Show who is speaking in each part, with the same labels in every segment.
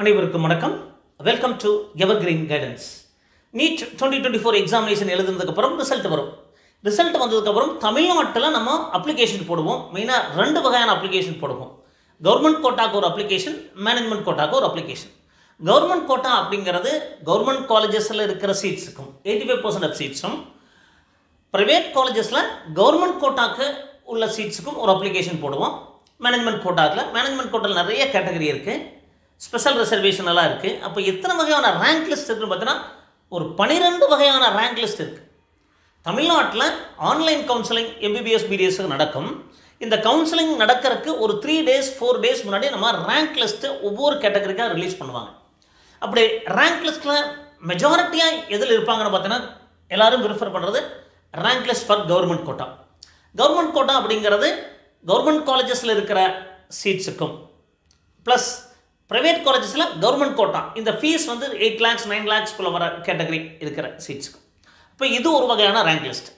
Speaker 1: அனைவருக்கும் வணக்கம். Welcome to evergreen guidance. NEET 2024 examination எழுதுனதுக்கு அப்புறம் ரிசல்ட் வரும். ரிசல்ட் வந்ததுக்கு அப்புறம் தமிழ்நாட்டில் நம்ம அப்ளிகேஷன் போடுவோம். மெயினாக ரெண்டு வகையான அப்ளிகேஷன் போடுவோம். கவர்மெண்ட் கோட்டாக்கு ஒரு அப்ளிகேஷன், மேனேஜ்மெண்ட் கோட்டாக்கு ஒரு அப்ளிகேஷன். கவர்மெண்ட் கோட்டா அப்படிங்கிறது கவர்மெண்ட் காலேஜஸில் இருக்கிற சீட்ஸுக்கும் 85% ஆஃப் சீட்ஸும், ப்ரைவேட் காலேஜஸில் கவர்மெண்ட் கோட்டாக்கு உள்ள சீட்ஸுக்கும் ஒரு அப்ளிகேஷன் போடுவோம். மேனேஜ்மெண்ட் கோட்டாவில் நிறைய கேட்டகரி இருக்குது, ஸ்பெஷல் ரிசர்வேஷன் எல்லாம் இருக்குது. அப்போ எத்தனை வகையான ரேங்க் லிஸ்ட் இருக்குன்னு பார்த்தீங்கன்னா ஒரு 12 வகையான ரேங்க் லிஸ்ட் இருக்குது. தமிழ்நாட்டில் ஆன்லைன் கவுன்சிலிங் எம்பிபிஎஸ் பிடிஎஸ்க்கு நடக்கும். இந்த கவுன்சிலிங் நடக்கிறதுக்கு ஒரு 3 days 4 days முன்னாடி நம்ம ரேங்க் லிஸ்ட்டு ஒவ்வொரு கேட்டகரிக்காக ரிலீஸ் பண்ணுவாங்க. அப்படி ரேங்க் லிஸ்ட்டில் மெஜாரிட்டியாக எதில் இருப்பாங்கன்னு பார்த்தீங்கன்னா எல்லோரும் ப்ரிஃபர் பண்ணுறது rank list for government quota. Government quota அப்படிங்கிறது கவர்மெண்ட் காலேஜஸில் இருக்கிற சீட்ஸுக்கும் ப்ளஸ் ப்ரைவேட் காலேஜஸில் கவர்மெண்ட் கோட்டா இந்த ஃபீஸ் வந்து 8 lakhs 9 lakhs வர கேட்டகரி இருக்கிற சீட்ஸுக்கு. இப்போ இது ஒரு வகையான ரேங்க் லிஸ்ட்.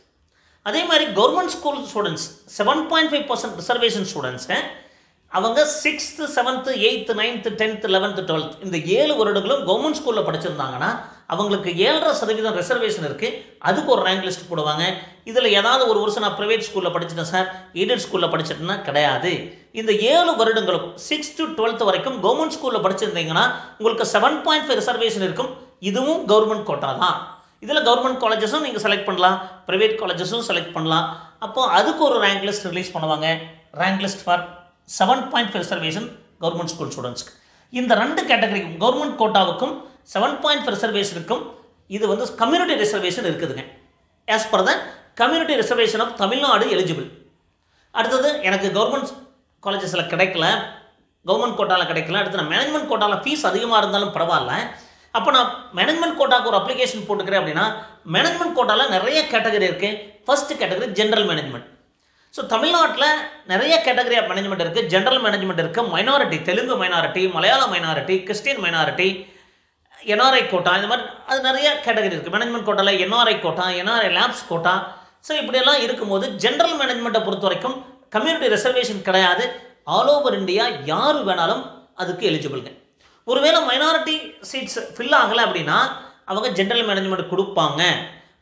Speaker 1: அதே மாதிரி government school students 7.5% reservation students அவங்க 6th 7th 8th 9th 10th 11th 12th இந்த 7 வருடங்களும் கவர்மெண்ட் ஸ்கூலில் படிச்சிருந்தாங்கன்னா அவங்களுக்கு 7.5% ரிசர்வேஷன் இருக்குது. அதுக்கு ஒரு ரேங்க் லிஸ்ட் போடுவாங்க. இதில் ஏதாவது ஒரு வருஷம் நான் ப்ரைவேட் ஸ்கூலில் படிச்சிட்டேன் சார், எய்டட் ஸ்கூலில் படிச்சிட்டேன்னா கிடையாது. இந்த 7 வருடங்களும் 6th to 12th வரைக்கும் கவர்மெண்ட் ஸ்கூலில் படிச்சிருந்தீங்கன்னா உங்களுக்கு 7.5 ரிசர்வேஷன் இருக்கும். இதுவும் கவர்மெண்ட் கோட்டா தான். இதில் கவர்மெண்ட் காலேஜஸும் நீங்கள் செலக்ட் பண்ணலாம், ப்ரைவேட் காலேஜஸும் செலக்ட் பண்ணலாம். அப்போது அதுக்கு ஒரு ரேங்க் லிஸ்ட் ரிலீஸ் பண்ணுவாங்க. Rank list for 7.5 reservation government school ஸ்டூடெண்ட்ஸ்க்கு. இந்த ரெண்டு கேட்டகரிக்கும் கவர்மெண்ட் கோட்டாவுக்கும் 7.5 ரிசர்வேஷனுக்கும் இது வந்து கம்யூனிட்டி ரிசர்வேஷன் இருக்குதுங்க. As per the community reservation of Tamil Nadu eligible. அடுத்தது எனக்கு கவர்மெண்ட் காலேஜஸில் கிடைக்கல, கவர்மெண்ட் கோட்டாவில் கிடைக்கல, அடுத்து நான் மேனேஜ்மெண்ட் கோட்டாவில் ஃபீஸ் அதிகமாக இருந்தாலும் பரவாயில்ல, அப்போ நான் மேனேஜ்மெண்ட் கோட்டாவுக்கு ஒரு அப்ளிகேஷன் போட்டுக்கிறேன் அப்படின்னா மேனேஜ்மெண்ட் கோட்டாவில் நிறைய கேட்டகரி இருக்குது. First category general management. So தமிழ்நாட்டில் நிறைய கேட்டகரி ஆஃப் மேனேஜ்மெண்ட் இருக்குது. ஜென்ரல் மேனேஜ்மெண்ட் இருக்குது, மைனாரிட்டி, தெலுங்கு மைனாரிட்டி, மலையாள minority, Christian minority, NRI quota, இந்த மாதிரி அது நிறைய கேட்டகரி இருக்குது. மேனேஜ்மெண்ட் கோட்டாவில் NRI quota, NRI lapse quota. So இப்படியெல்லாம் இருக்கும்போது ஜென்ரல் மேனேஜ்மெண்ட்டை பொறுத்த வரைக்கும் கம்யூனிட்டி ரிசர்வேஷன் கிடையாது. ஆல் ஓவர் இந்தியா யார் வேணாலும் அதுக்கு எலிஜிபிள்ங்க. ஒருவேளை மைனாரிட்டி சீட்ஸ் ஃபில் ஆகலை அப்படின்னா அவங்க ஜென்ரல் மேனேஜ்மெண்ட் கொடுப்பாங்க.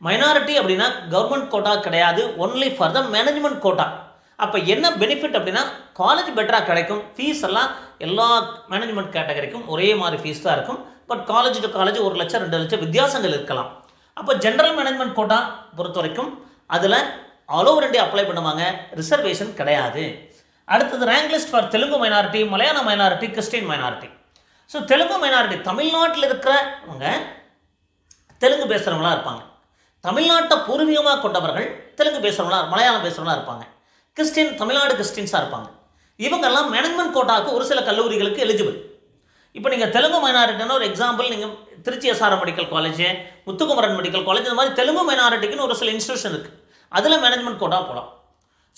Speaker 1: மைனாரிட்டி அப்படின்னா கவர்மெண்ட் கோட்டா கிடையாது, only for the management quota. அப்போ என்ன பெனிஃபிட் அப்படின்னா காலேஜ் பெட்டராக கிடைக்கும். ஃபீஸ் எல்லாம் எல்லா மேனேஜ்மெண்ட் கேட்டகரிக்கும் ஒரே மாதிரி ஃபீஸ் தான் இருக்கும். பட் காலேஜ் டு காலேஜ் 1 லட்சம் 2 லட்சம் வித்தியாசங்கள் இருக்கலாம். அப்போ ஜென்ரல் மேனேஜ்மெண்ட் கோட்டா பொறுத்த வரைக்கும் அதில் ஆல் ஓவர் இந்தியா அப்ளை பண்ணுவாங்க, ரிசர்வேஷன் கிடையாது. அடுத்தது rank list for Telugu minority, மலையாள minority, Christian minority. So Telugu minority தமிழ்நாட்டில் இருக்கிறவங்க தெலுங்கு பேசுகிறவங்களாக இருப்பாங்க. தமிழ்நாட்டை பூர்வீகமாக கொண்டவர்கள் தெலுங்கு பேசுகிறவங்களா மலையாளம் பேசுகிறவங்களா இருப்பாங்க. கிறிஸ்டின் தமிழ்நாடு கிறிஸ்டின்ஸாக இருப்பாங்க. இவங்கெல்லாம் மேனேஜ்மெண்ட் கோட்டாவுக்கு ஒரு சில கல்லூரிகளுக்கு எலிஜிபிள். இப்போ நீங்கள் தெலுங்கு மைனாரிட்டின்னு ஒரு எக்ஸாம்பிள், நீங்கள் Trichy SRM medical college, Muthukumaran medical college, இந்த மாதிரி தெலுங்கு மைனாரிட்டிக்குன்னு ஒரு சில இன்ஸ்டியூஷன் இருக்குது. அதில் மேனேஜ்மெண்ட் கோட்டா போகலாம்.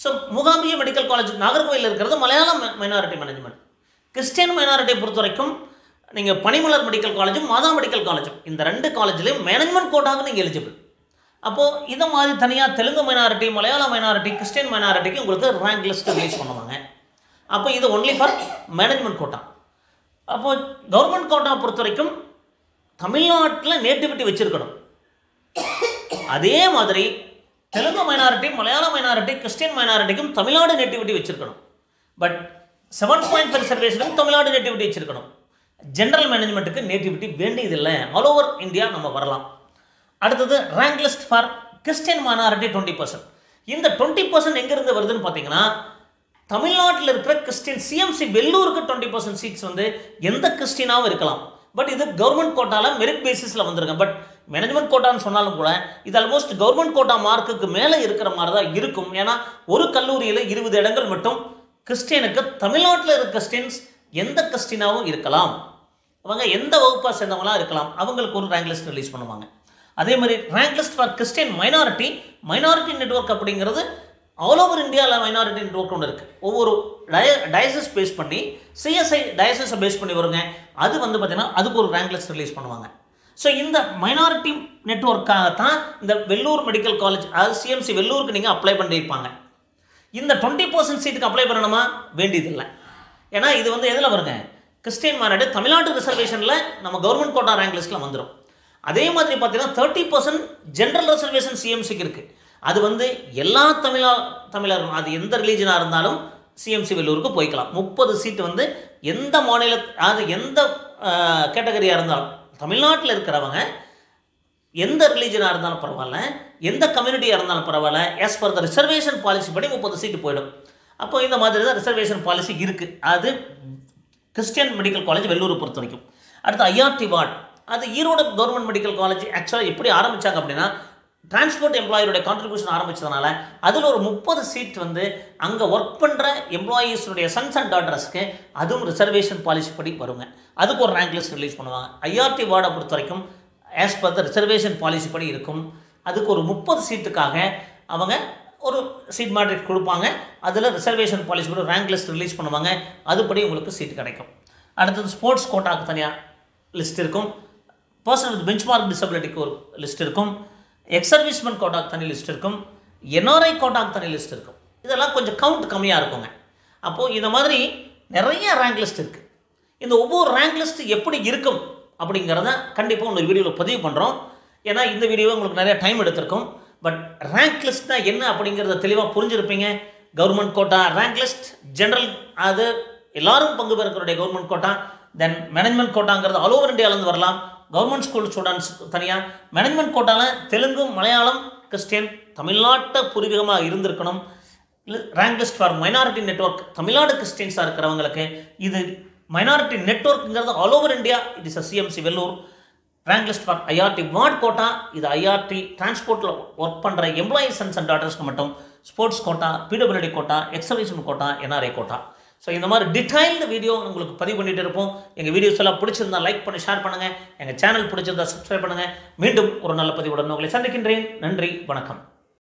Speaker 1: So Mookambigai medical college Nagercoil இருக்கிறது மலையாளம் மைனாரிட்டி மேனேஜ்மெண்ட். கிறிஸ்டின் மைனாரிட்டியை பொறுத்த வரைக்கும் நீங்கள் பனிமலர் மெடிக்கல் காலேஜும் மாதா மெடிக்கல் காலேஜும் இந்த 2 காலேஜ்லேயும் மேனேஜ்மெண்ட் கோட்டாவுக்கு நீங்கள் எலிஜிபிள். அப்போது இதை மாதிரி தனியாக தெலுங்கு மைனாரிட்டி, மலையாள மைனாரிட்டி, கிறிஸ்டின் மைனாரிட்டிக்கு உங்களுக்கு ரேங்க் லிஸ்ட் ரிலீஸ் பண்ணுவாங்க. அப்போ இது ஒன்லி ஃபார் மேனேஜ்மெண்ட் கோட்டா. அப்போது கவர்மெண்ட் கோட்டா பொறுத்த வரைக்கும் தமிழ்நாட்டில் நேட்டிவிட்டி வச்சுருக்கணும். அதே மாதிரி தெலுங்கு மைனாரிட்டி, மலையாள மைனாரிட்டி, கிறிஸ்டின் மைனாரிட்டிக்கும் தமிழ்நாடு நேட்டிவிட்டி வச்சுருக்கணும். பட் 7.5 ரிசர்வேஷனுக்கும் தமிழ்நாடு நேட்டிவிட்டி வச்சுருக்கணும். ஜென்ரல் மேனேஜ்மெண்ட்டுக்கு நேட்டிவிட்டி வேண்டியதில்லை, ஆல் ஓவர் இந்தியா நம்ம வரலாம். அடுத்தது rank list for Christian minority 20%. இந்த 20% எங்கேருந்து வருதுன்னு பார்த்தீங்கன்னா தமிழ்நாட்டில் இருக்கிற கிறிஸ்டின் சிஎம்சி வெள்ளூருக்கு 20% சீட்ஸ் வந்து எந்த கிறிஸ்டினாகவும் இருக்கலாம். பட் இது கவர்மெண்ட் கோட்டாவில் மெரிட் பேசிஸில் வந்துருங்க. பட் மேனேஜ்மெண்ட் கோட்டான்னு சொன்னாலும் கூட இது ஆல்மோஸ்ட் கவர்மெண்ட் கோட்டா மார்க்குக்கு மேலே இருக்கிற மாதிரி தான் இருக்கும். ஏன்னா ஒரு கல்லூரியில் 20 இடங்கள் மட்டும் கிறிஸ்டினுக்கு தமிழ்நாட்டில் இருக்கிற கிறிஸ்டின்ஸ் எந்த கிறிஸ்டினாகவும் இருக்கலாம். அவங்க எந்த வகுப்பாக சேர்ந்தவங்களாக இருக்கலாம். அவங்களுக்கு ஒரு ரேங்க் லிஸ்ட் ரிலீஸ் பண்ணுவாங்க. அதே மாதிரி rank list for Christian minority network அப்படிங்கிறது ஆல் ஓவர் இந்தியாவில் மைனாரிட்டி நெட்வொர்க் ஒன்று இருக்குது. ஒவ்வொரு டயசஸ் பேஸ் பண்ணி சிஎஸ்ஐ டயசஸை பேஸ் பண்ணி வருங்க. அது வந்து பார்த்திங்கன்னா அதுக்கு ஒரு ரேங்க் லிஸ்ட் ரிலீஸ் பண்ணுவாங்க. ஸோ இந்த மைனாரிட்டி நெட்வொர்க்காகத்தான் இந்த வெள்ளூர் மெடிக்கல் காலேஜ், அதாவது சிஎம்சி வெள்ளூருக்கு நீங்கள் அப்ளை பண்ணியிருப்பாங்க. இந்த 20% சீட்டுக்கு அப்ளை பண்ணணுமா? வேண்டியதில்லை. ஏன்னா இது வந்து எதில் வருங்க, கிறிஸ்டியன் மாநாடு தமிழ்நாட்டு ரிசர்வேஷனில் நம்ம கவர்மெண்ட் கோட்டா ரேங்க் லிஸ்ட்டில் வந்துடும். அதே மாதிரி பார்த்தீங்கன்னா 30% ஜென்ரல் ரிசர்வேஷன் சிஎம்சிக்கு இருக்குது. அது வந்து எல்லா தமிழரும் அது எந்த ரிலீஜனாக இருந்தாலும் சிஎம்சி வெள்ளூருக்கு போய்க்கலாம். 30 சீட்டு வந்து எந்த மாநில அது எந்த கேட்டகரியாக இருந்தாலும் தமிழ்நாட்டில் இருக்கிறவங்க எந்த ரிலீஜனாக இருந்தாலும் பரவாயில்ல, எந்த கம்யூனிட்டியாக இருந்தாலும் பரவாயில்ல, ஆஸ் பர் த ரிசர்வேஷன் பாலிசி படி 30 சீட்டு போயிடும். அப்போ இந்த மாதிரி தான் ரிசர்வேஷன் பாலிசி இருக்குது. அது கிறிஸ்டியன் மெடிக்கல் காலேஜ் வெள்ளூரை பொறுத்த வரைக்கும். அடுத்து ஐஆர்டி வார்டு, அது ஈரோடு கவர்மெண்ட் மெடிக்கல் காலேஜ் ஆக்சுவலாக எப்படி ஆரம்பித்தாங்க அப்படின்னா டிரான்ஸ்போர்ட் எம்ப்ளாயியோட கான்ட்ரிபியூஷன் ஆரம்பித்ததுனால அதில் ஒரு 30 சீட் வந்து அங்கே ஒர்க் பண்ணுற எம்ப்ளாயீஸுடைய சன்ஸ் அண்ட் டாட்டர்ஸ்க்கு அதுவும் ரிசர்வேஷன் பாலிசி படி வருங்க. அதுக்கு ஒரு ரேங்க் லிஸ்ட் ரிலீஸ் பண்ணுவாங்க. ஐஆர்டி வார்டை பொறுத்த வரைக்கும் ஆஸ் பர் த ரிசர்வேஷன் பாலிசி படி இருக்கும். அதுக்கு ஒரு 30 சீட்டுக்காக அவங்க ஒரு சீட் மேட்ரிக்ஸ் கொடுப்பாங்க. அதில் ரிசர்வேஷன் பாலிசி படி ரேங்க் லிஸ்ட் ரிலீஸ் பண்ணுவாங்க. அதுபடி உங்களுக்கு சீட் கிடைக்கும். அடுத்தது ஸ்போர்ட்ஸ் கோட்டாக்கு தனியாக லிஸ்ட் இருக்கும். பர்சன் வித் பெஞ்ச்மார்க் டிசபிலிட்டிக்கு ஒரு லிஸ்ட் இருக்கும். எக்ஸர்வீஸ்மெண்ட் கோட்டாக்கு தனி லிஸ்ட் இருக்கும். என்ஆர்ஐ கோட்டாக்கு தனி லிஸ்ட் இருக்கும். இதெல்லாம் கொஞ்சம் கவுண்ட் கம்மியாக இருக்குங்க. அப்போது இந்த மாதிரி நிறைய ரேங்க் லிஸ்ட் இருக்குது. இந்த ஒவ்வொரு ரேங்க் லிஸ்ட் எப்படி இருக்கும் அப்படிங்கிறத கண்டிப்பாக இன்னொரு வீடியோவில் பதிவு பண்ணுறோம். ஏன்னா இந்த வீடியோவை உங்களுக்கு நிறைய டைம் எடுத்திருக்கும். பட் ரேங்க் லிஸ்ட்னா என்ன அப்படிங்கிறத தெளிவாக புரிஞ்சுருப்பீங்க. Government quota rank list, general அது எல்லாரும் பங்கு பெறக்கூடிய கவர்மெண்ட் கோட்டா, தென் மேனேஜ்மெண்ட் கோட்டாங்கிறது ஆல் ஓவர் இந்தியாவிலேருந்து வரலாம். கவர்மெண்ட் ஸ்கூல் ஸ்டூடெண்ட்ஸ் தனியாக, மேனேஜ்மெண்ட் கோட்டாவில் தெலுங்கு, மலையாளம், கிறிஸ்டியன், தமிழ்நாட்டை பூர்வீகமாக இருந்திருக்கணும். Rank list for minority network, தமிழ்நாடு கிறிஸ்டியன்ஸாக இருக்கிறவங்களுக்கு இது மைனாரிட்டி நெட்வொர்க்குங்கிறது all over India. It is a CMC Vellore. Rank list for IRT ward quota, இது ஐஆர்டி டிரான்ஸ்போர்ட்டில் ஒர்க் பண்ணுற எம்ப்ளாயீஸ் சன்ஸ் அண்ட் டாட்டர்ஸ்க்கு மட்டும். Sports quota, PWD quota, ex-servicemen quota, NRI quota. So இந்த மாதிரி டீடைல்டு வீடியோ உங்களுக்கு பதிவு பண்ணிட்டு இருப்போம். எங்கள் வீடியோஸ் எல்லாம் பிடிச்சிருந்தா லைக் பண்ணி ஷேர் பண்ணுங்கள். எங்கள் சேனல் பிடிச்சிருந்தா சப்ஸ்கிரைப் பண்ணுங்கள். மீண்டும் ஒரு நல்ல பதிவுடன் உங்களை சந்திக்கின்றேன். நன்றி, வணக்கம்.